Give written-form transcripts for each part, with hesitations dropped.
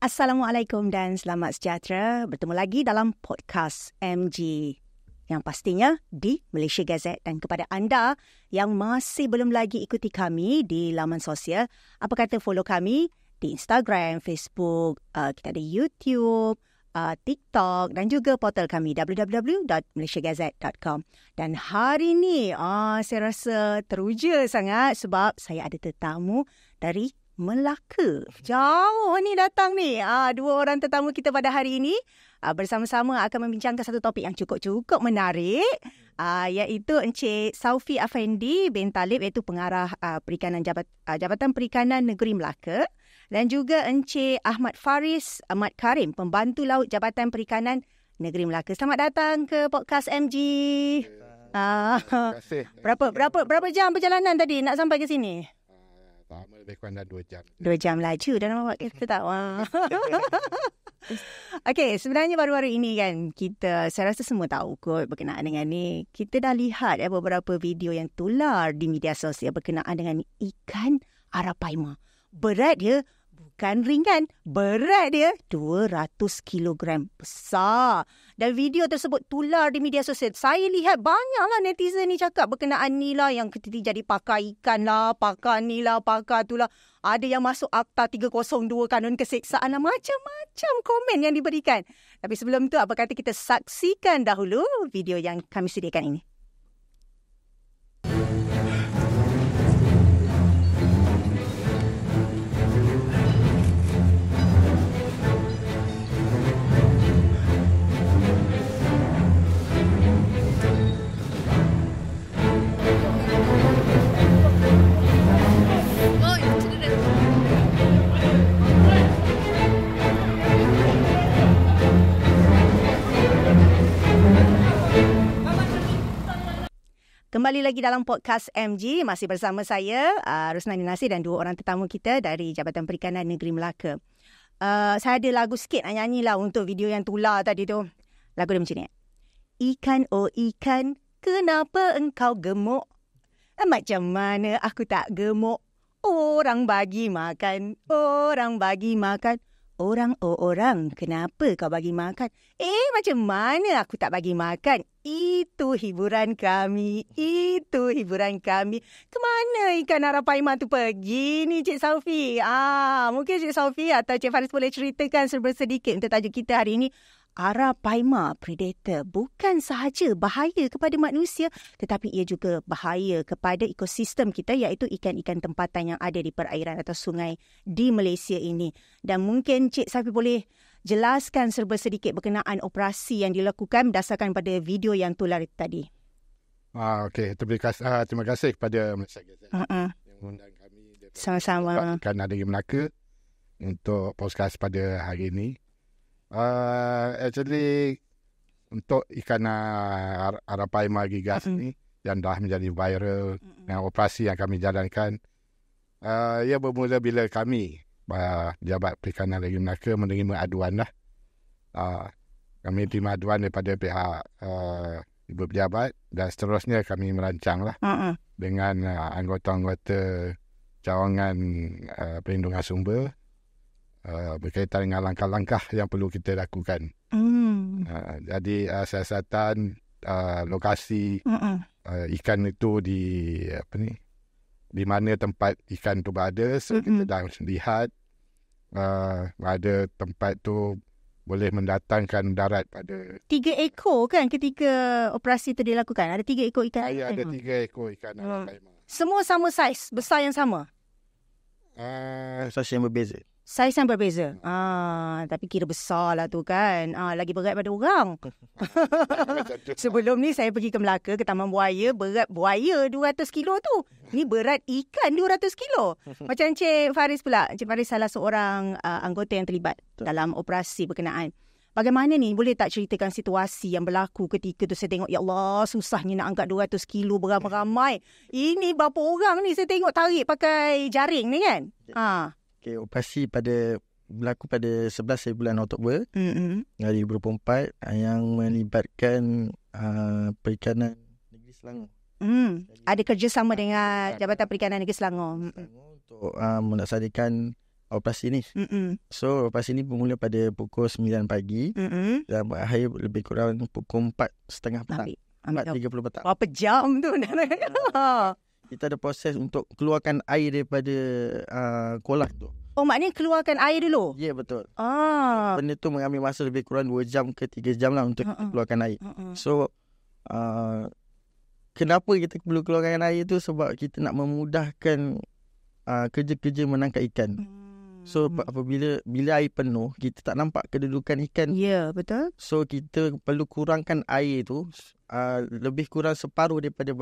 Assalamualaikum dan selamat sejahtera. Bertemu lagi dalam podcast MG yang pastinya di Malaysia Gazette. Dan kepada anda yang masih belum lagi ikuti kami di laman sosial, apa kata follow kami di Instagram, Facebook, kita ada YouTube, TikTok dan juga portal kami www.malaysiagazette.com. Dan hari ni saya rasa teruja sangat sebab saya ada tetamu dari Melaka. Jauh ni datang ni. Dua orang tetamu kita pada hari ini bersama-sama akan membincangkan satu topik yang cukup menarik, iaitu Encik Saufi Afendi bin Talib, iaitu pengarah perikanan Jabatan Perikanan Negeri Melaka, dan juga Encik Ahmad Faris Ahmad Karim, pembantu laut Jabatan Perikanan Negeri Melaka. Selamat datang ke podcast MG. Terima kasih. Berapa jam perjalanan tadi nak sampai ke sini? Lebih kurang dah 2 jam. 2 jam laju dan awak kita tak. Okey, sebenarnya baru-baru ini kan saya rasa semua tahu kot berkenaan dengan ni. Kita dah lihat beberapa video yang tular di media sosial berkenaan dengan ikan arapaima. Berat dia bukan ringan. Berat dia 200 kilogram. Besar. Dan video tersebut tular di media sosial. Saya lihat banyaklah netizen ni cakap berkenaan ni lah, yang jadi pakar ikan lah, pakar ni lah, pakar tu lah. Ada yang masuk Akta 302 kanun keseksaan lah. Macam-macam komen yang diberikan. Tapi sebelum tu, apa kata kita saksikan dahulu video yang kami sediakan ini. Kembali lagi dalam podcast MG, masih bersama saya, Rosnani Nasir, dan dua orang tetamu kita dari Jabatan Perikanan Negeri Melaka. Saya ada lagu sikit nak nyanyi lah untuk video yang tular tadi tu. Lagu dia macam ni. Ikan, oh ikan, kenapa engkau gemuk? Macam mana aku tak gemuk? Orang bagi makan, orang bagi makan. Orang, oh orang, kenapa kau bagi makan? Macam mana aku tak bagi makan? Itu hiburan kami, itu hiburan kami. Kemana ikan arapaima tu pergi ni, Cik Saufi? Mungkin Cik Saufi atau Cik Faris boleh ceritakan sedikit untuk tajuk kita hari ini. Arapaima predator bukan sahaja bahaya kepada manusia, tetapi ia juga bahaya kepada ekosistem kita, iaitu ikan-ikan tempatan yang ada di perairan atau sungai di Malaysia ini. Dan mungkin Cik Saufi boleh jelaskan sedikit berkenaan operasi yang dilakukan berdasarkan pada video yang tular tadi. Okey, terima kasih kepada Malaysia Gazette yang mengundang kami. Sama-sama. Kan ada di Melaka untuk podcast pada hari ini. Actually, untuk ikan arapaima gigas ni yang dah menjadi viral dengan operasi yang kami jalankan, ia bermula bila kami Jabat Perikanan Negeri Melaka menerima aduan lah. Kami terima aduan daripada pihak ibu pejabat, dan seterusnya kami merancang lah dengan anggota-anggota cawangan perlindungan sumber berkaitan dengan langkah-langkah yang perlu kita lakukan. Jadi siasatan lokasi ikan itu di mana tempat ikan tu berada. So kita dah lihat ada tempat tu boleh mendatangkan darat pada 3 ekor kan ketika operasi itu dilakukan. Ada 3 ekor ikan. Ya, ada 3 ekor ikan arapaima. Semua sama saiz, besar yang sama. Saiz yang berbeza. Saiz yang berbeza. Tapi kira besar lah tu kan. Lagi berat pada orang. Sebelum ni saya pergi ke Melaka, ke Taman Buaya, berat buaya 200 kilo tu. Ni berat ikan 200 kilo. Macam Encik Faris pula. Encik Faris salah seorang anggota yang terlibat dalam operasi berkenaan. Bagaimana ni? Boleh tak ceritakan situasi yang berlaku ketika tu? Saya tengok, ya Allah, susahnya nak angkat 200 kilo beramai-ramai. Ini berapa orang ni saya tengok tarik pakai jaring ni kan? Okay, operasi berlaku pada 11 bulan Oktober 2024 yang melibatkan Perikanan Negeri Selangor. Ada kerjasama dengan Jabatan Perikanan Negeri Selangor untuk melaksanakan operasi ni. So operasi ni bermula pada pukul 9 pagi dan berakhir lebih kurang pukul 4.30 petang. 4.30 petang. Berapa jam tu? Kita ada proses untuk keluarkan air daripada kolah tu. Oh, maknanya keluarkan air dulu? Ya, betul. Benda tu mengambil masa lebih kurang 2 jam ke 3 jam lah untuk keluarkan air. So kenapa kita perlu keluarkan air tu? Sebab kita nak memudahkan kerja-kerja menangkap ikan. So apabila air penuh, kita tak nampak kedudukan ikan. Ya, betul. So kita perlu kurangkan air tu lebih kurang separuh daripada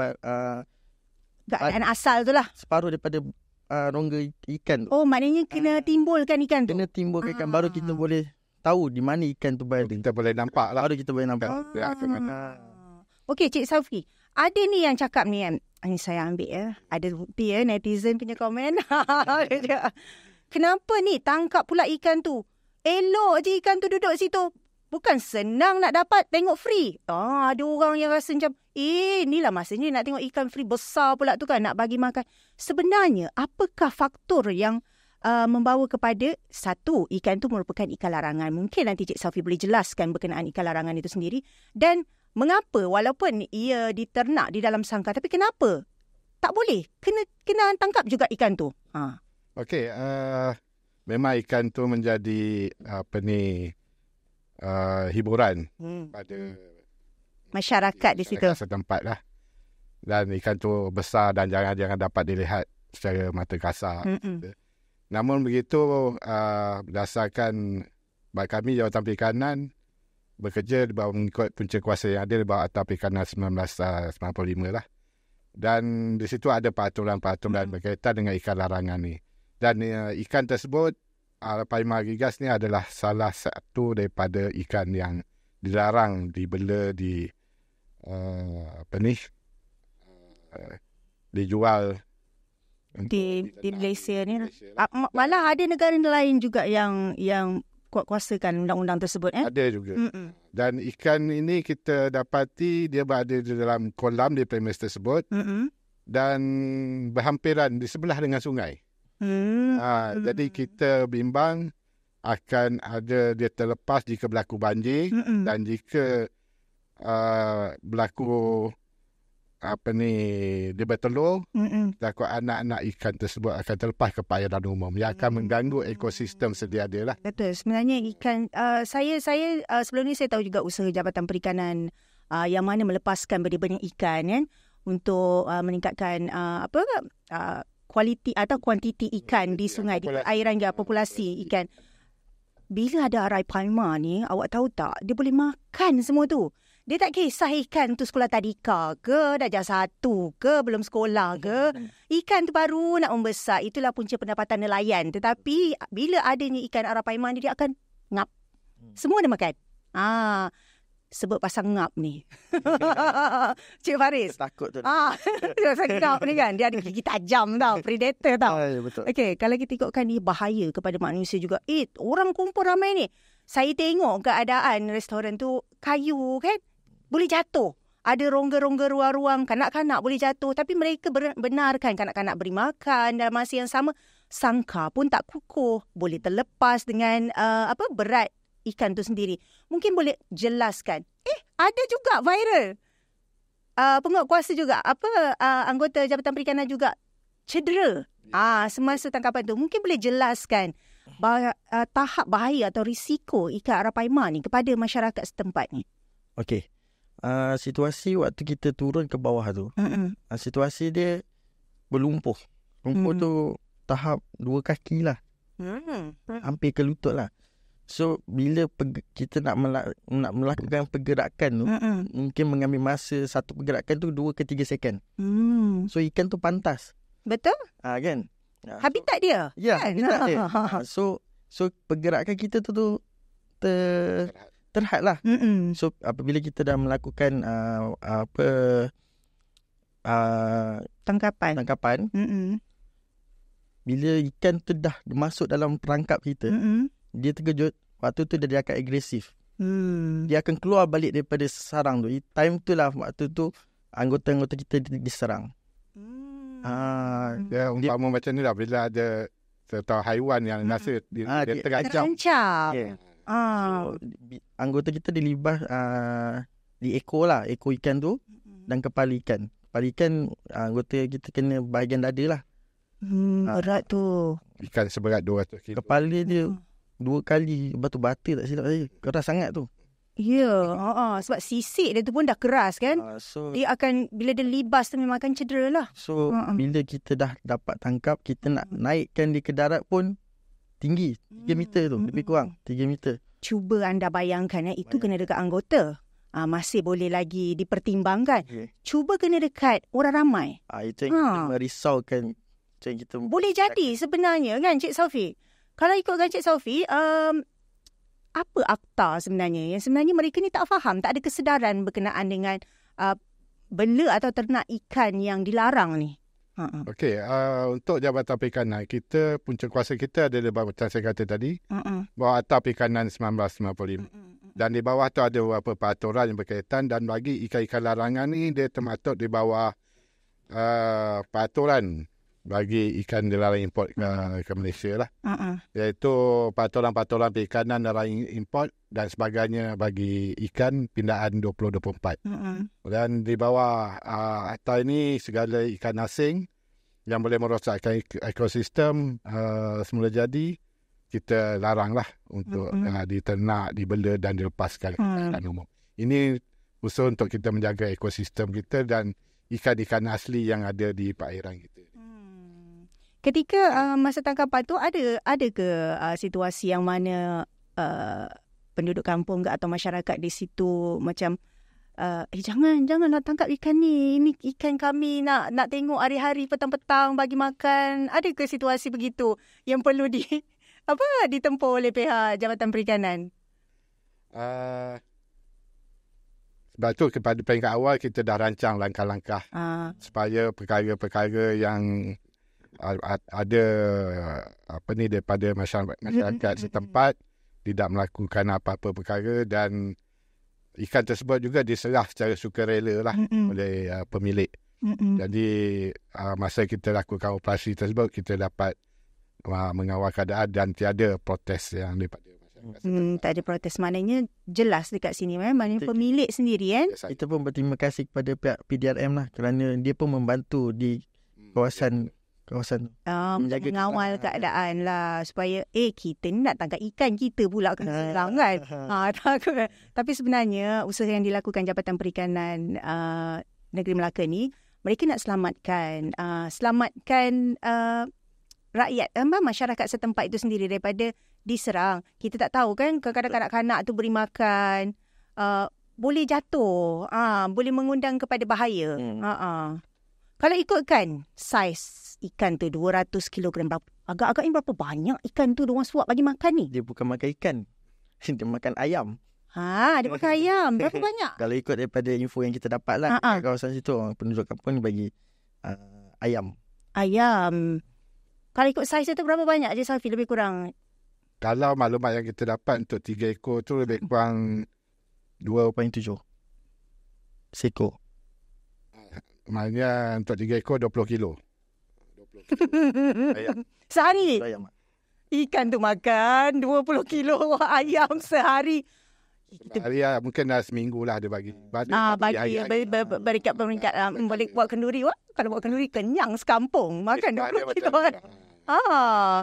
keadaan asal tu lah. Separuh daripada rongga ikan tu. Oh, maknanya kena timbulkan ikan tu. Kena timbulkan ikan, baru kita boleh tahu di mana ikan tu berada. Kita boleh nampak lah. Baru kita boleh nampak. Okey, Cik Safi. Ada ni yang cakap ni kan. Ini saya ambil ya. Ada bukti ya, netizen punya komen. Kenapa ni tangkap pula ikan tu? Elok je ikan tu duduk situ. Bukan senang nak dapat, tengok free. Ada orang yang rasa macam, inilah masanya nak tengok ikan free besar pula tu kan, nak bagi makan. Sebenarnya, apakah faktor yang membawa kepada satu, ikan tu merupakan ikan larangan? Mungkin nanti Cik Safi boleh jelaskan berkenaan ikan larangan itu sendiri. Dan mengapa walaupun ia diternak di dalam sangkar, tapi kenapa tak boleh? Kena tangkap juga ikan tu. Okey, memang ikan tu menjadi hiburan pada masyarakat di situ setempat lah. Dan ikan tu besar dan jangan dapat dilihat secara mata kasar. Namun begitu, berdasarkan kami Jabatan Perikanan bekerja di bawah mengikut punca kuasa yang ada di bawah Akta Perikanan 1995 lah. Dan di situ ada peraturan-peraturan berkaitan dengan ikan larangan ni. Dan ikan tersebut, Arapaima gigas ni adalah salah satu daripada ikan yang dilarang dibela dijual di Malaysia ni. Malah ada negara lain juga yang kuasakan undang-undang tersebut. Ada juga. Dan ikan ini kita dapati dia berada di dalam kolam di premis tersebut dan berhampiran di sebelah dengan sungai. Jadi kita bimbang akan ada dia terlepas jika berlaku banjir dan jika berlaku dia bertelur, takut anak-anak ikan tersebut akan terlepas ke perairan umum yang akan mengganggu ekosistem sedia ada lah. Betul. Sebenarnya ikan saya sebelum ni saya tahu juga usaha Jabatan Perikanan yang mana melepaskan benih-benih ikan kan untuk meningkatkan kualiti atau kuantiti ikan di sungai, di perairan dia, populasi ikan. Bila ada Arapaima ni, awak tahu tak, dia boleh makan semua tu. Dia tak kisah ikan tu sekolah tadika ke, darjah 1 ke, belum sekolah ke. Ikan tu baru nak membesar. Itulah punca pendapatan nelayan. Tetapi bila adanya ikan Arapaima ni, dia akan ngap. Semua dia makan. Sebut pasal ngap ni. Cik Faris. Takut tu. Pasal ngap ni kan. Dia ada gigi tajam tau. Predator tau. Betul. Okey, kalau kita tengokkan ni bahaya kepada manusia juga. Orang kumpul ramai ni. Saya tengok keadaan restoran tu kayu kan. Boleh jatuh. Ada rongga-rongga ruang-ruang. Kanak-kanak boleh jatuh. Tapi mereka benarkan kanak-kanak beri makan. Dalam masa yang sama, sangkar pun tak kukuh. Boleh terlepas dengan berat ikan tu sendiri. Mungkin boleh jelaskan. Ada juga viral. Penguatkuasa juga. Anggota Jabatan Perikanan juga cedera. Semasa tangkapan tu. Mungkin boleh jelaskan tahap bahaya atau risiko ikan Arapaima ni kepada masyarakat setempat ni. Okey. Situasi waktu kita turun ke bawah tu. Situasi dia berlumpur. Lumpur tu tahap 2 kaki lah. Hampir ke lutut lah. So, bila kita nak melakukan pergerakan tu, mungkin mengambil masa satu pergerakan tu 2 ke 3 second. So, ikan tu pantas. Betul? Kan? Habitat dia. Ya, kan? habitat dia. So, pergerakan kita tu terhad lah. So, apabila kita dah melakukan tangkapan, bila ikan tu dah masuk dalam perangkap kita, dia terkejut. Waktu tu dia akan agresif. Dia akan keluar balik daripada sarang tu. Time tu lah waktu tu anggota-anggota kita diserang. Dia umpama macam ni lah. Bila ada atau haiwan yang rasa dia terancam. Yeah. So, anggota kita dilibas di ekor lah, ekor ikan tu dan kepala ikan. Kepala ikan anggota kita kena bahagian dada lah. Berat tu. Ikan seberat 200 kilo. Kepala dia 2 kali batu bata tak silap saya. Keras sangat tu. Ya, sebab sisik dia tu pun dah keras kan. So Dia akan, bila dia libas tu memang akan cedera lah. So bila kita dah dapat tangkap, kita nak naikkan dia ke darat pun tinggi 3 meter tu, lebih kurang 3 meter. Cuba anda bayangkan itu kena dekat anggota. Masih boleh lagi dipertimbangkan. Cuba kena dekat orang ramai. Itu yang kita merisaukan. Kita boleh jadi sebenarnya kan Cik Saufi. Kalau ikutkan Cik Saufi, apa akta sebenarnya? Yang sebenarnya mereka ni tak faham, tak ada kesedaran berkenaan dengan bela atau ternak ikan yang dilarang ni. Okey, untuk Jabatan Perikanan, kita punca kuasa kita adalah macam saya kata tadi, bawah Akta Perikanan 1995. Dan di bawah tu ada beberapa peraturan yang berkaitan, dan bagi ikan-ikan larangan ni dia termasuk di bawah peraturan bagi ikan dilarang import ke Malaysia lah. Iaitu peraturan-peraturan perikanan larang import dan sebagainya bagi ikan pindaan 2024. Dan di bawah akta ini segala ikan asing yang boleh merosakkan ekosistem semula jadi kita laranglah untuk diternak, dibela dan dilepaskan ke masyarakat umum. Ini usaha untuk kita menjaga ekosistem kita dan ikan-ikan asli yang ada di perairan kita. Ketika masa tangkapan tu ada ke situasi yang mana penduduk kampung ke atau masyarakat di situ macam janganlah tangkap ikan ni. Ini ikan kami nak tengok hari-hari petang-petang bagi makan. Ada ke situasi begitu yang perlu ditempuh oleh pihak Jabatan Perikanan? Sebab tu kepada peringkat awal kita dah rancang langkah-langkah supaya perkara-perkara yang ada daripada masyarakat setempat tidak melakukan apa-apa perkara, dan ikan tersebut juga diserah secara sukarela lah oleh pemilik. Jadi masa kita lakukan operasi tersebut kita dapat mengawal keadaan dan tiada protes yang daripada masyarakat. Tak ada protes, maknanya jelas dekat sini memang pemilik sendiri kan. Kita pun berterima kasih kepada pihak PDRM lah kerana dia pun membantu di kawasan mengawal keadaan lah supaya kita ni nak tangkap ikan, kita pula kena serang kan. Tapi sebenarnya usaha yang dilakukan Jabatan Perikanan Negeri Melaka ni, mereka nak selamatkan rakyat, masyarakat setempat itu sendiri daripada diserang. Kita tak tahu kan, kadang-kadang kanak-kanak tu beri makan boleh jatuh, boleh mengundang kepada bahaya. Kalau ikutkan saiz ikan tu 200 kg, agak-agaknya berapa banyak ikan tu diorang suap bagi makan ni? Dia bukan makan ikan, dia makan ayam. Dia makan ayam. Berapa banyak? Kalau ikut daripada info yang kita dapat lah, kawasan situ orang penduduk kampung ni bagi ayam. Kalau ikut saiz tu berapa banyak je Safi lebih kurang? Kalau maklumat yang kita dapat untuk 3 ekor tu lebih kurang 2.7 seekor. Maknanya untuk 3 ekor 20 kilo. Ayam. Sehari? Ayam. Ikan tu makan 20 kilo ayam sehari. Hari mungkin dah seminggu lah dia bagi. Berikat-berikat boleh buat kenduri. Kalau buat kenduri kenyang sekampung. Makan 20 kilo.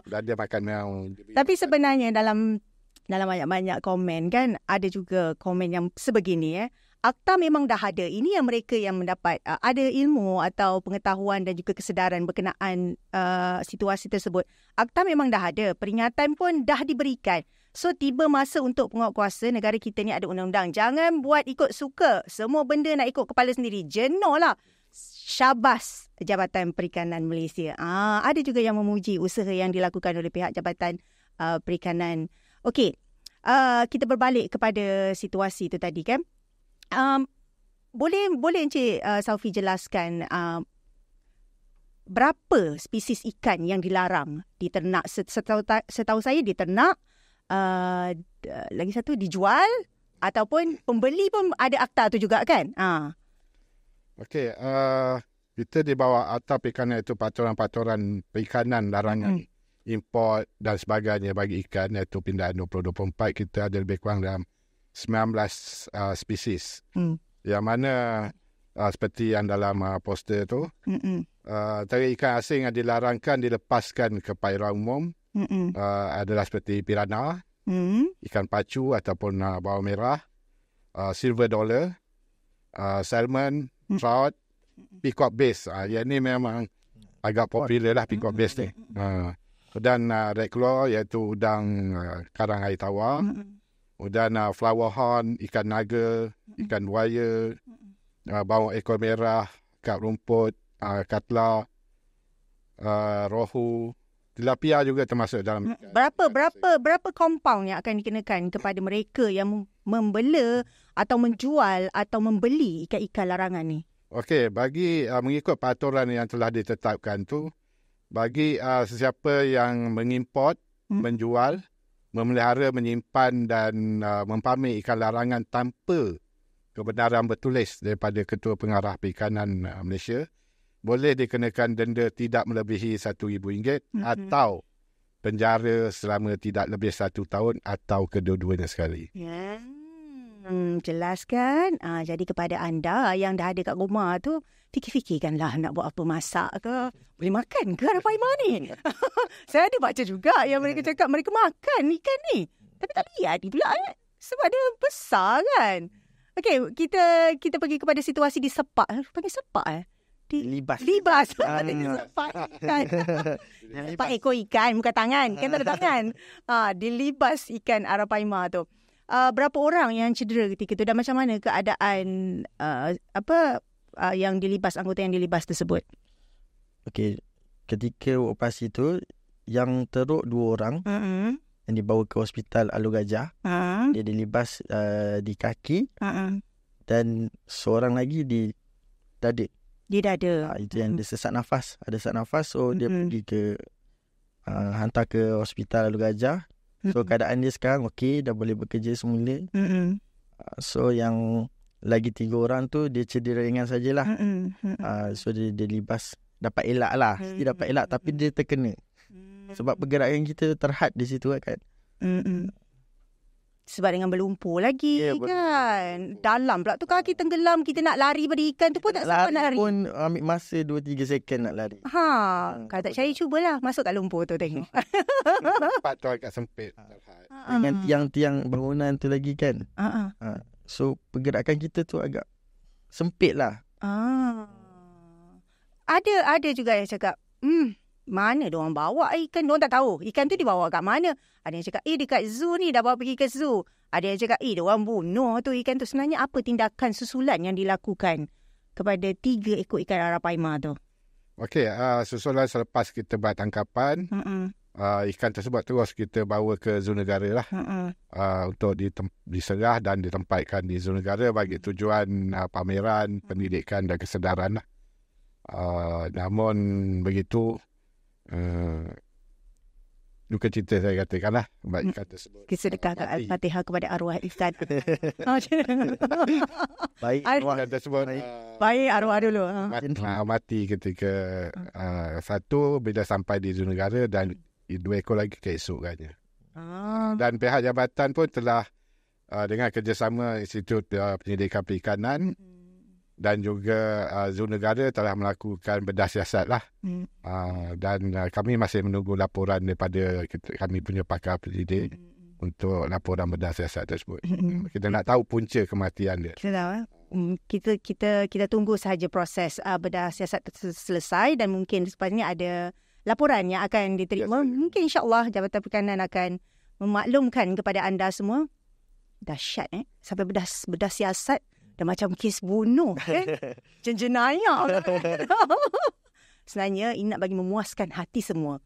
Dan dia makan yang... Tapi sebenarnya dalam banyak-banyak komen kan, ada juga komen yang sebegini. Akta memang dah ada. Ini yang mereka yang mendapat ada ilmu atau pengetahuan dan juga kesedaran berkenaan situasi tersebut. Akta memang dah ada. Peringatan pun dah diberikan. So, tiba masa untuk penguatkuasa negara kita ni ada undang-undang. Jangan buat ikut suka. Semua benda nak ikut kepala sendiri. Jenuh lah. Syabas Jabatan Perikanan Malaysia. Ada juga yang memuji usaha yang dilakukan oleh pihak Jabatan Perikanan. Okey. Kita berbalik kepada situasi itu tadi kan. Boleh Encik Saufi jelaskan berapa spesies ikan yang dilarang diternak? Setahu saya diternak, lagi satu dijual, ataupun pembeli pun ada akta tu juga kan? Okey, kita di bawah Akta Perikanan itu peraturan-peraturan perikanan larangan. import dan sebagainya bagi ikan, iaitu pindaan 2024, kita ada lebih kurang dalam 19 spesies. Yang mana seperti yang dalam poster tu, antara ikan asing yang dilarangkan dilepaskan ke perairan umum adalah seperti piranha, ikan pacu ataupun bawang merah, silver dollar, salmon, trout, peacock bass. Yang ni memang agak popular lah, peacock bass ni. Dan red claw iaitu udang karang air tawar. Dan flower horn, ikan naga, ikan buaya, bawang ekor merah, kap rumput, katla, rohu, tilapia juga termasuk dalam. Berapa compound yang akan dikenakan kepada mereka yang membela atau menjual atau membeli ikan-ikan larangan ni? Okey, bagi mengikut peraturan yang telah ditetapkan tu, bagi sesiapa yang mengimport, menjual, memelihara, menyimpan dan mempamer ikan larangan tanpa kebenaran bertulis daripada Ketua Pengarah Perikanan Malaysia, boleh dikenakan denda tidak melebihi RM1,000 atau penjara selama tidak lebih 1 tahun atau kedua-duanya sekali. Jelas kan? Jadi kepada anda yang dah ada kat rumah tu, fikir-fikirkanlah nak buat apa, masak ke, boleh makan ke arapaima ni? Saya ada baca juga yang mereka cakap mereka makan ikan ni. Tapi tak lihat pula sebab dia besar kan. Okey, kita pergi kepada situasi di sepak. Panggil sepak Libas. Sepak ikan. Sepak ekor ikan, bukan tangan. Kan tak ada tangan. Dilibas ikan arapaima tu. Berapa orang yang cedera ketika itu dan macam mana keadaan yang dilibas, anggota yang dilibas tersebut? Okey, ketika operasi tu yang teruk 2 orang yang dibawa ke hospital Alor Gajah. Dia dilibas di kaki dan seorang lagi di dada. Di dada. Itu yang dia sesak nafas. Ada sesak nafas, so dia pergi ke hantar ke hospital Alor Gajah. So keadaan dia sekarang okey, dah boleh bekerja semula. So yang lagi 3 orang tu dia cedera ringan sajalah. So dia libas, dapat elak lah. Dia dapat elak tapi dia terkena. Sebab pergerakan kita terhad di situ kan. Sebab dengan berlumpur lagi kan. Dalam pula tu kaki tenggelam, kita nak lari pada ikan tu pun tak sempat nak lari. Pun ambil masa 2-3 second nak lari. Kalau tak percaya cubalah masuk kat lumpur tu tengok. Tempat tu agak sempit. Dengan tiang-tiang bangunan tu lagi kan. So pergerakan kita tu agak sempit lah. Ada juga yang cakap, mana diorang bawa ikan? Diorang tak tahu ikan tu dibawa kat mana. Ada yang cakap, dekat zoo ni, dah bawa pergi ke zoo. Ada yang cakap, diorang bunuh tu ikan tu. Sebenarnya apa tindakan susulan yang dilakukan kepada 3 ekor ikan arapaima tu? Okey, susulan selepas kita buat tangkapan, ikan tersebut terus kita bawa ke zoo negara lah. Untuk diserah dan ditempatkan di zoo negara bagi tujuan pameran, pendidikan dan kesedaran lah. Namun begitu, duka cita saya katakan lah sebab ikan tersebut. Kesedekahkan Al-Fatihah kepada arwah ikan. Baik arwah tersebut. Baik arwah dulu. Mati ketika satu bila sampai di zoo negara dan 2 ekor lagi keesokannya. Dan pihak jabatan pun telah dengan kerjasama Institut Penyelidikan Perikanan dan juga zoo negara telah melakukan bedah siasat lah. Dan kami masih menunggu laporan daripada kami punya pakar penyidik untuk laporan bedah siasat tersebut. Kita nak tahu punca kematian dia. Kita tahu. Kita tunggu sahaja proses bedah siasat selesai dan mungkin sepatutnya ada laporan yang akan diterima. Mungkin insyaAllah Jabatan Perikanan akan memaklumkan kepada anda semua. Dahsyat sampai bedah siasat. Dah macam kes bunuh kan. Jenayah. Sebenarnya ini nak bagi memuaskan hati semua.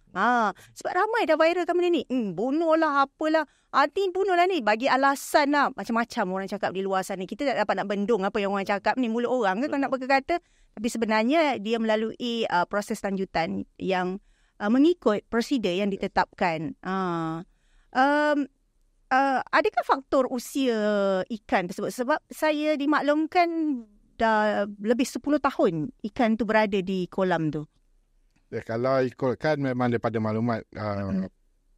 Sebab ramai dah viralkan benda ni. Bunuh lah, apalah. Arti bunuh lah ni. Bagi alasan lah. Macam-macam orang cakap di luar sana. Kita tak dapat nak bendung apa yang orang cakap ni. Mulut orang kan kalau nak berkata. Tapi sebenarnya dia melalui proses lanjutan yang mengikut prosedur yang ditetapkan. Adakah faktor usia ikan tersebut? Sebab saya dimaklumkan dah lebih 10 tahun ikan tu berada di kolam tu. Kalau ikutkan memang daripada maklumat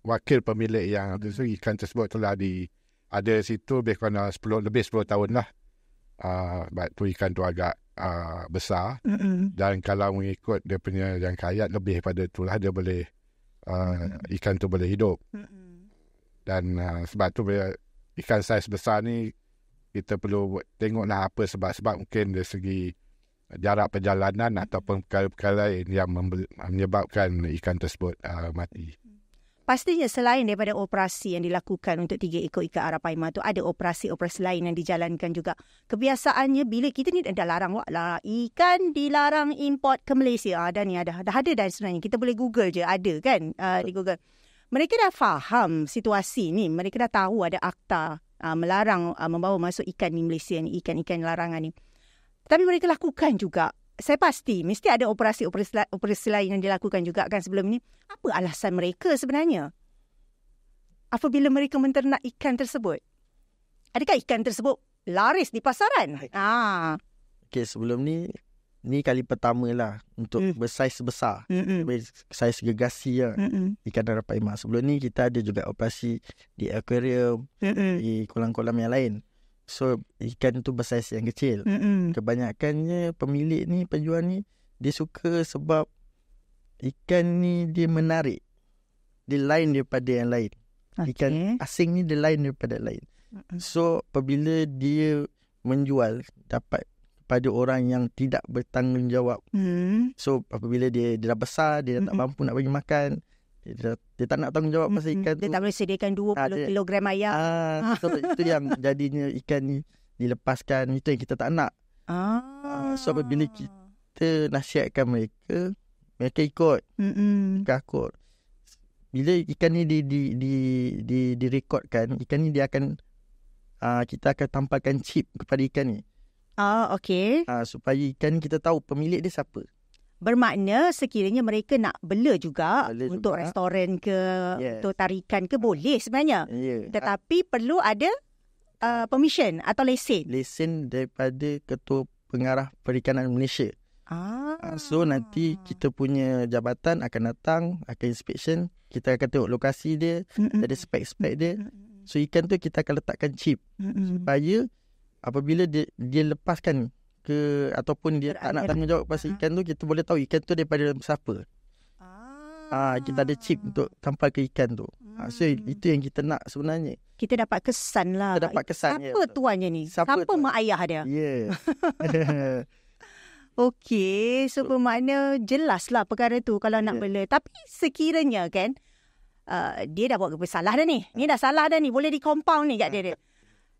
wakil pemilik yang ikan tersebut telah ada situ lebih kurang 10 tahun lah. Sebab tu ikan tu agak besar. Dan kalau mengikut dia punya jangkaian lebih pada itulah dia boleh ikan tu boleh hidup. Dan sebab tu ikan saiz besar ni kita perlu tengoklah apa sebab-sebab, mungkin dari segi jarak perjalanan ataupun perkara-perkara lain yang menyebabkan ikan tersebut mati. Pastinya selain daripada operasi yang dilakukan untuk 3 ekor ikan Arapaima tu, ada operasi-operasi lain yang dijalankan juga. Kebiasaannya bila kita ni dah larang ikan dilarang import ke Malaysia. Dah ada dah sebenarnya. Kita boleh Google je, ada kan di Google. Mereka dah faham situasi ni. Mereka dah tahu ada akta melarang membawa masuk ikan di Malaysia ni, ikan-ikan larangan ni. Tapi mereka lakukan juga. Saya pasti mesti ada operasi lain yang dilakukan juga kan sebelum ni. Apa alasan mereka sebenarnya apabila mereka menternak ikan tersebut? Adakah ikan tersebut laris di pasaran? Okey, sebelum ni kali pertama lah untuk bersaiz besar. Saiz gergasi lah. Ikan Arapaima. Sebelum ni kita ada juga operasi di akuarium, di kolam-kolam yang lain. So ikan tu bersaiz yang kecil. Kebanyakannya pemilik ni, penjual ni, dia suka sebab ikan ni dia menarik. Dia lain daripada yang lain. Ikan asing ni dia lain daripada yang lain. So apabila dia menjual, dapat pada orang yang tidak bertanggungjawab. So apabila dia dah besar, dia dah tak mampu nak bagi makan, dia tak nak tanggungjawab pasal ikan tu. Dia tak boleh sediakan 20 kilogram ayam. So itu yang jadinya ikan ni dilepaskan. Itu yang kita tak nak. So apabila kita nasihatkan mereka ikut. Ikut. Bila ikan ni direkodkan, ikan ni dia akan kita akan tampalkan chip kepada ikan ni. Okey. Supaya ikan kita tahu pemilik dia siapa. Bermakna sekiranya mereka nak bela juga untuk restoran ke, untuk tarikan ke, boleh sebenarnya. Tetapi perlu ada permission atau lesen. Lesen daripada Ketua Pengarah Perikanan Malaysia. So nanti kita punya jabatan akan datang, akan inspection. Kita akan tengok lokasi dia, ada spek-spek dia. So ikan tu kita akan letakkan chip supaya apabila dia lepaskan ke ataupun dia tak nak tanggungjawab pasal ikan tu, kita boleh tahu ikan tu daripada siapa. Kita ada chip untuk tampal ke ikan tu. So itu yang kita nak sebenarnya. Kita dapat kesan lah. Kita dapat kesan. Siapa tuannya ni? Siapa mak ayah dia? Okey, so bermakna jelaslah perkara tu kalau nak bela. Tapi sekiranya kan dia dah buat salah dah ni. Ni dah salah dah ni, boleh di compound ni kat dia.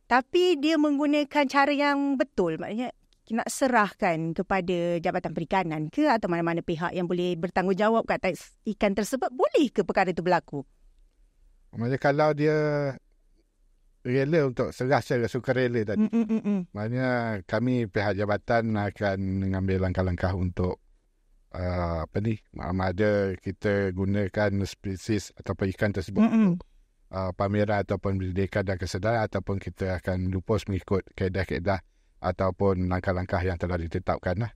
Tapi dia menggunakan cara yang betul. Maknanya nak serahkan kepada Jabatan Perikanan ke atau mana-mana pihak yang boleh bertanggungjawab kat atas ikan tersebut, boleh ke perkara itu berlaku? Maksudnya kalau dia rela untuk serah secara sukarela tadi, maknanya kami pihak jabatan akan mengambil langkah-langkah untuk ada kita gunakan spesies ataupun ikan tersebut pameran ataupun pendidikan dan kesedaran, ataupun kita akan lupus mengikut kaedah-kaedah ataupun langkah-langkah yang telah ditetapkan lah.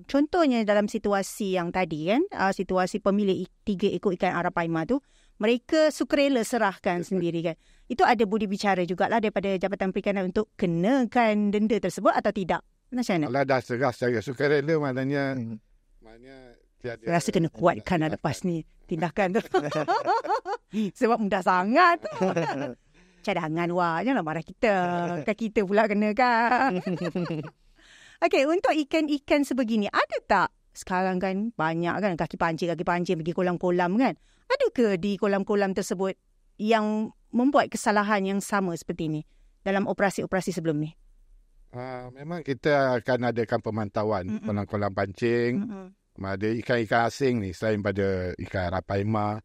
Contohnya dalam situasi yang tadi kan, situasi pemilik 3 ekor ikan Arapaima tu, mereka sukarela serahkan sendiri kan. Itu ada budi bicara jugalah daripada Jabatan Perikanan untuk kenakan denda tersebut atau tidak? Macam mana? Kalau dah serah secara sukarela, maknanya tiada, rasa kena kuatkan lepas ni tindakan tu. Sebab mudah sangat. Cadangan janganlah marah kita. Kan kita pula kena kan. Okey, untuk ikan-ikan sebegini, ada tak sekarang kan banyak kan kaki pancing pergi kolam-kolam kan? Ada ke di kolam-kolam tersebut yang membuat kesalahan yang sama seperti ini dalam operasi-operasi sebelum ni? Memang kita akan adakan pemantauan kolam-kolam pancing. Ada ikan-ikan asing ni selain pada ikan Arapaima.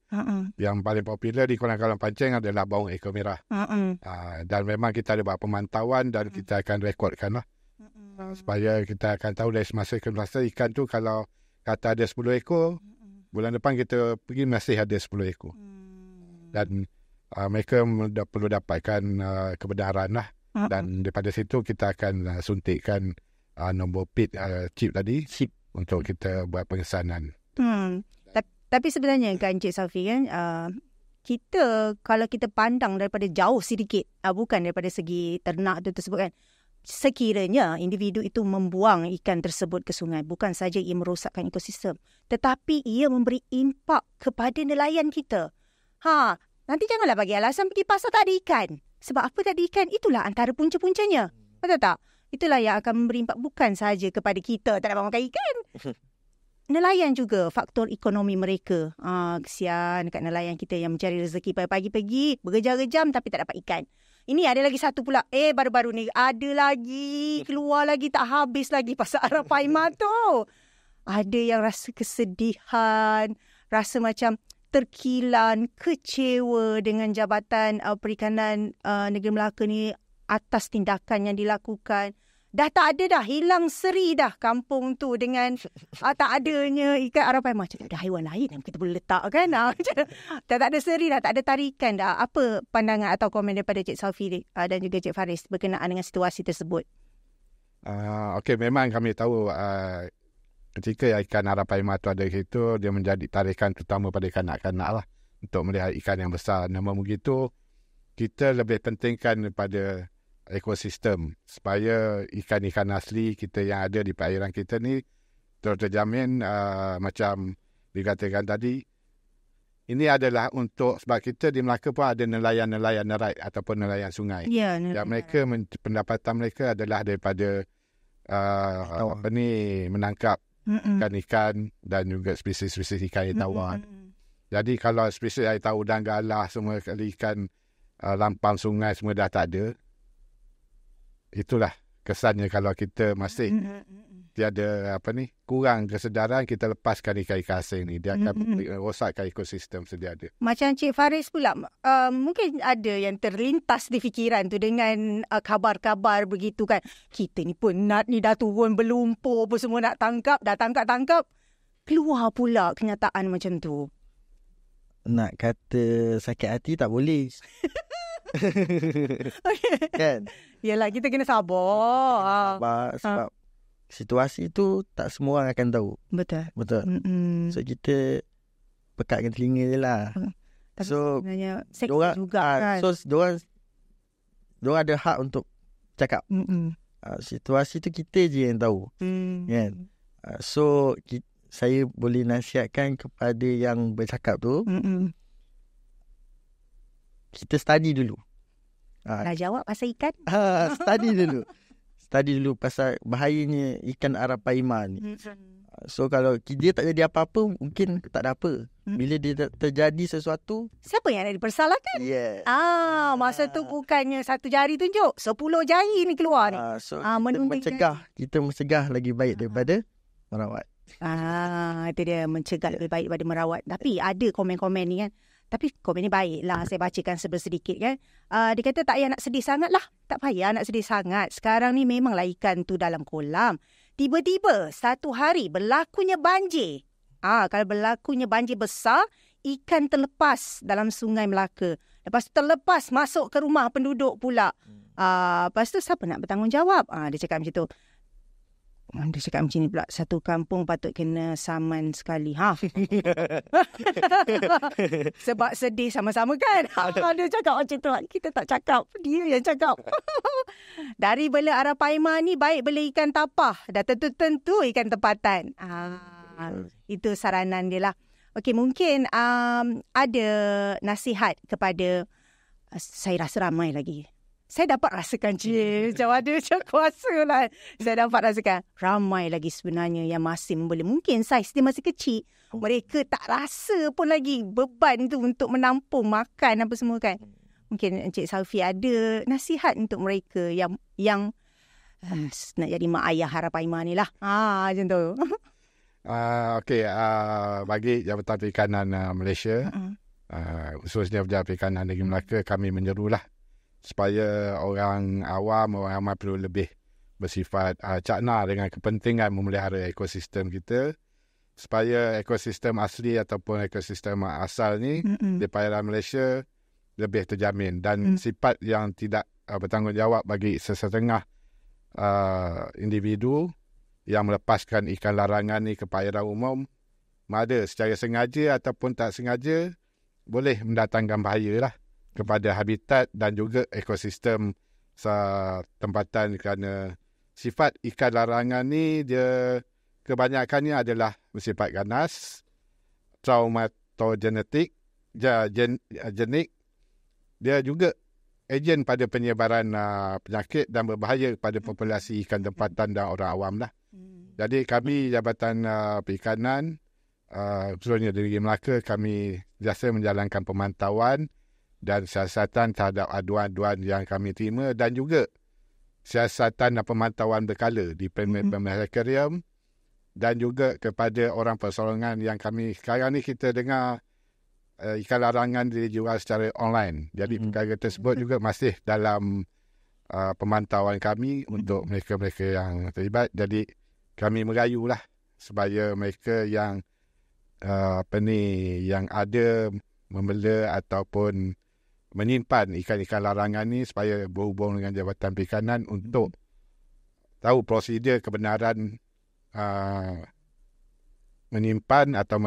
Yang paling popular di kolam-kolam pancing adalah baung ekor merah. Dan memang kita ada buat pemantauan dan kita akan rekodkan lah. Supaya kita akan tahu dari semasa ke masa ikan tu, kalau kata ada 10 ekor, bulan depan kita pergi masih ada 10 ekor. Dan mereka perlu dapatkan kebenaran lah. Dan daripada situ kita akan suntikkan nombor PIT chip tadi. untuk kita buat pengesanan. Tapi sebenarnya kan Encik Safi kan, kita kalau kita pandang daripada jauh sedikit, bukan daripada segi ternak tu tersebut kan, sekiranya individu itu membuang ikan tersebut ke sungai, bukan saja ia merosakkan ekosistem, tetapi ia memberi impak kepada nelayan kita. Nanti janganlah bagi alasan pergi pasar tak ada ikan. Sebab apa tak ada ikan? Itulah antara punca-puncanya. Betul tak? Itulah yang akan memberi impak bukan saja kepada kita tak dapat makan ikan. Nelayan juga, faktor ekonomi mereka. Kesian dekat nelayan kita yang mencari rezeki pagi-pagi pergi, berjam-jam tapi tak dapat ikan. Ini ada lagi satu pula. Baru-baru ni ada lagi, keluar lagi, tak habis lagi pasal Arapaima tu. Ada yang rasa kesedihan, rasa macam terkilan, kecewa dengan Jabatan Perikanan Negeri Melaka ni atas tindakan yang dilakukan. Dah tak ada dah, hilang seri dah kampung tu dengan tak adanya ikan Arapaima. Macam ada haiwan lain yang kita boleh letak kan. Tak ada seri dah, tak ada tarikan dah. Apa pandangan atau komen daripada Cik Safi dan juga Cik Faris berkenaan dengan situasi tersebut? Okey, memang kami tahu ketika ikan Arapaima tu ada itu, dia menjadi tarikan terutama pada kanak-kanak lah untuk melihat ikan yang besar. Namun begitu, kita lebih pentingkan pada ekosistem supaya ikan-ikan asli kita yang ada di perairan kita ni terjamin. Macam dikatakan tadi, ini adalah untuk, sebab kita di Melaka pun ada nelayan-nelayan nerait ataupun nelayan sungai. Yang mereka pendapatan mereka adalah daripada menangkap ikan-ikan dan juga spesies-spesies ikan air tawar. Jadi kalau spesies air tawar, udang galah, semua ikan lampam sungai semua dah tak ada. Itulah kesannya kalau kita masih tiada kurang kesedaran, kita lepaskan ikan-ikan asing ni, dia akan rosakkan ekosistem sedia ada. Macam Cik Faris pula, mungkin ada yang terlintas di fikiran tu dengan kabar-kabar begitu kan. Kita ni penat ni, dah turun berlumpur apa semua nak tangkap, dah tangkap. Keluar pula kenyataan macam tu. Nak kata sakit hati tak boleh. Kan? Yelah, kita kena sabar. Sebab situasi tu tak semua orang akan tahu. Betul. So kita pekatkan telinga je lah. Tapi so sebenarnya seksi juga kan. So diorang ada hak untuk cakap. Situasi tu kita je yang tahu. Kan? So saya boleh nasihatkan kepada yang bercakap tu, kita study dulu. Dah jawab pasal ikan? Study dulu pasal bahayanya ikan Arapaima ni. So kalau dia tak jadi apa-apa, mungkin tak ada apa. Bila dia terjadi sesuatu, siapa yang nak dipersalahkan? Masa tu bukannya satu jari tunjuk, 10 jari ni keluar ni. So kita mencegah lagi baik daripada merawat. Itu dia, mencegah lebih baik daripada merawat. Tapi ada komen-komen ni kan. Tapi komen ni baik lah, saya bacakan sedikit kan. Dia kata tak payah nak sedih sangat lah. Tak payah nak sedih sangat. Sekarang ni memanglah ikan tu dalam kolam. Tiba-tiba satu hari berlakunya banjir. Kalau berlakunya banjir besar, ikan terlepas dalam Sungai Melaka. Lepas tu terlepas masuk ke rumah penduduk pula. Lepas tu siapa nak bertanggungjawab? Dia cakap macam tu. Dia cakap macam ni pula, satu kampung patut kena saman sekali. Sebab sedih sama-sama kan. Dia cakap macam tu. Kita tak cakap, dia yang cakap. Dari bela Arapaima ni baik bela ikan tapah. Dah tentu ikan tempatan. Itu saranan dia lah. Okey, mungkin ada nasihat kepada, saya rasa ramai lagi. Saya dapat rasakan, macam ada macam kuasa lah. Saya dapat rasakan ramai lagi sebenarnya yang masih membeli. Mungkin saiz dia masih kecil. Mereka tak rasa pun lagi beban tu untuk menampung makan apa semua kan. Mungkin Encik Safi ada nasihat untuk mereka yang nak jadi mak ayah Arapaima ni lah. Macam tu. Okey, bagi Jabatan Perikanan Malaysia, khususnya Jabatan Perikanan Negeri Melaka, kami menyerulah supaya orang awam, orang ramai perlu lebih bersifat cakna dengan kepentingan memelihara ekosistem kita, supaya ekosistem asli ataupun ekosistem asal ni di perairan Malaysia lebih terjamin. Dan sifat yang tidak bertanggungjawab bagi sesetengah individu yang melepaskan ikan larangan ni ke perairan umum, ada secara sengaja ataupun tak sengaja, boleh mendatangkan bahaya lah kepada habitat dan juga ekosistem tempatan, kerana sifat ikan larangan ni dia kebanyakannya adalah bersifat ganas, traumatogenetik, jenik. Dia juga ejen pada penyebaran penyakit dan berbahaya kepada populasi ikan tempatan dan orang awam lah. Jadi kami Jabatan Perikanan, khususnya di Negeri Melaka, kami biasa menjalankan pemantauan dan siasatan terhadap aduan-aduan yang kami terima, dan juga siasatan dan pemantauan berkala di permit-permit akuarium, dan juga kepada orang persolongan yang kami sekarang ni kita dengar ikan larangan dijual secara online. Jadi perkara tersebut juga masih dalam pemantauan kami untuk mereka-mereka yang terlibat. Jadi kami merayulah supaya mereka yang yang ada membela ataupun menyimpan ikan-ikan larangan ni supaya berhubung dengan Jabatan Perikanan untuk tahu prosedur kebenaran menyimpan atau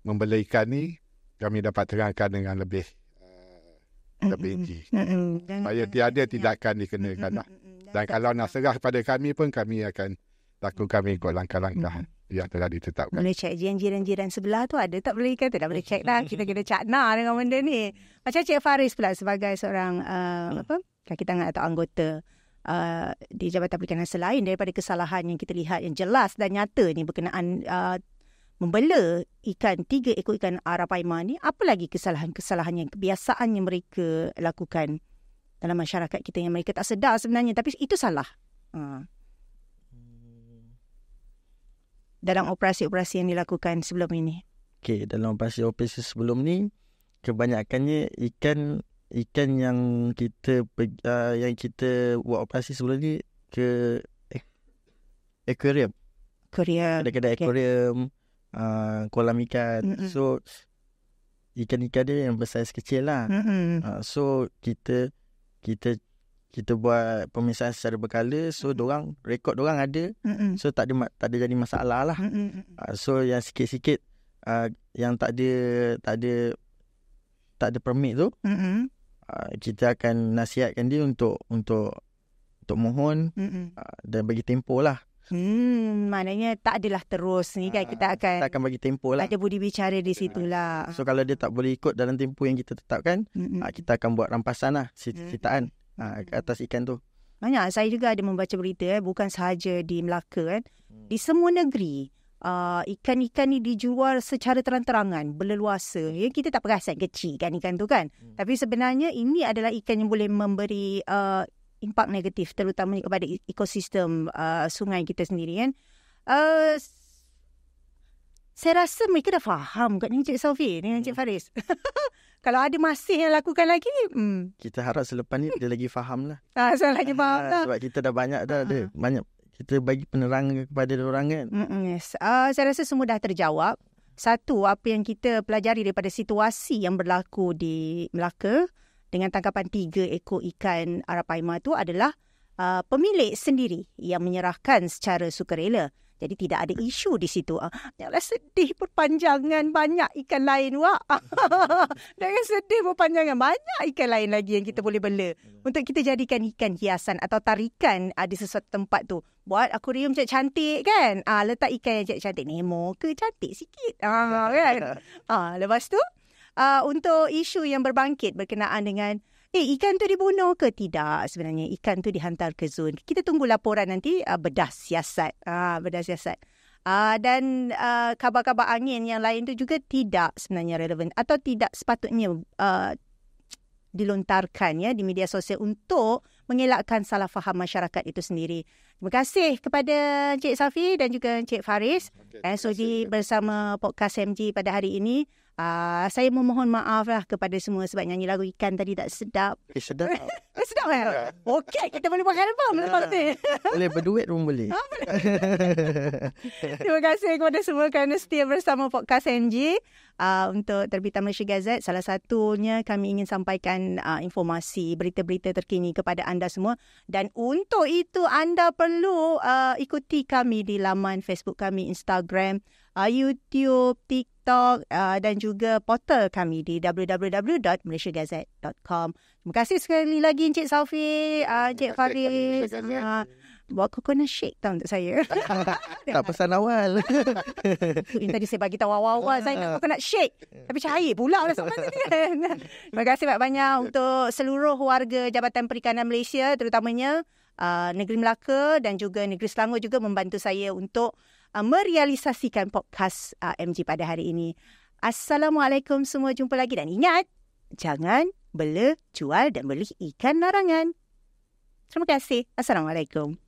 membela ikan ni. Kami dapat terangkan dengan lebih rinci. Supaya tiada tindakan dikenakan lah. Dan kalau nak serah kepada kami pun, kami akan lakukan mengikut langkah-langkah yang telah ditetapkan. Boleh cek jiran-jiran sebelah tu ada tak boleh ikan tu? Dah boleh cek dah. Kita kena cakna dengan benda ni. Macam Cik Faris pula sebagai seorang kaki tangan atau anggota di Jabatan Perikanan, selain daripada kesalahan yang kita lihat yang jelas dan nyata ni berkenaan membela 3 ekor ikan arapaima ni, apa lagi kesalahan-kesalahan yang kebiasaan yang mereka lakukan dalam masyarakat kita yang mereka tak sedar sebenarnya, tapi itu salah dalam operasi-operasi yang dilakukan sebelum ini? Okey, dalam operasi-operasi sebelum ni, kebanyakannya ikan yang kita buat operasi sebelum ni ke akuarium. Kedai-kedai akuarium, kolam ikan. So ikan-ikan dia yang bersaiz kecil lah. So kita buat pemeriksaan secara berkala. So rekod dorang ada. So tak ada jadi masalah lah. So yang sikit-sikit yang tak ada permit tu, kita akan nasihatkan dia untuk mohon dan bagi tempoh lah. Maknanya tak adalah terus ni kan, kita akan bagi tempoh lah. Ada budi bicara di situlah. So kalau dia tak boleh ikut dalam tempoh yang kita tetapkan, kita akan buat rampasan lah, sitaan atas ikan tu. Banyak saya juga ada membaca berita bukan sahaja di Melaka di semua negeri ikan-ikan ni dijual secara terang-terangan, berleluasa. Ya, kita tak perasan kecil kan ikan tu kan. Tapi sebenarnya ini adalah ikan yang boleh memberi impak negatif terutamanya kepada ekosistem sungai kita sendiri kan. Saya rasa mereka dah faham kat ni Cik Sophie dengan Cik Faris. Kalau ada masih yang lakukan lagi, kita harap selepas ni dia lagi faham lah. Saya lagi faham lah. Sebab kita dah banyak banyak kita bagi penerangan kepada orang kan. Yes. Saya rasa semua dah terjawab. Satu, apa yang kita pelajari daripada situasi yang berlaku di Melaka dengan tangkapan 3 ekor ikan arapaima tu adalah pemilik sendiri yang menyerahkan secara sukarela. Jadi tidak ada isu di situ. Janganlah sedih berpanjangan, banyak ikan lain. Jangan sedih berpanjangan, banyak ikan lain lagi yang kita boleh bela. Untuk kita jadikan ikan hiasan atau tarikan di sesuatu tempat tu. Buat akuarium cantik kan. Letak ikan yang cantik. Nemo ke cantik sikit. Kan? Lepas tu, untuk isu yang berbangkit berkenaan dengan ikan tu dibunuh ke tidak, sebenarnya ikan tu dihantar ke zon. Kita tunggu laporan nanti bedah siasat. Dan kabar-kabar angin yang lain tu juga tidak sebenarnya relevan atau tidak sepatutnya dilontarkan di media sosial untuk mengelakkan salah faham masyarakat itu sendiri. Terima kasih kepada Encik Safi dan juga Encik Faris sudi bersama Podcast MG pada hari ini. Saya memohon maaf lah kepada semua sebab nyanyi lagu ikan tadi tak sedap. Sedap. Sedap kan? Okey, kita boleh pakai album lepas ni. Boleh berduet pun boleh. Terima kasih kepada semua kerana setia bersama Podcast MG. Untuk terbitan Malaysia Gazette, salah satunya kami ingin sampaikan informasi, berita-berita terkini kepada anda semua. Dan untuk itu anda perlu ikuti kami di laman Facebook kami, Instagram, YouTube, TikTok dan juga portal kami di www.malaysiagazette.com. Terima kasih sekali lagi Encik Saufi, Encik Faris. Buat coconut shake tau untuk saya. Tak pesan awal. Ini tadi saya bagi tahu awal-awal saya nak coconut shake. Tapi cair pula lah sampai tadi kan. Terima kasih banyak-banyak untuk seluruh warga Jabatan Perikanan Malaysia, terutamanya Negeri Melaka dan juga Negeri Selangor juga membantu saya untuk merealisasikan podcast MG pada hari ini. Assalamualaikum semua, jumpa lagi dan ingat, jangan bela, jual dan beli ikan larangan. Terima kasih. Assalamualaikum.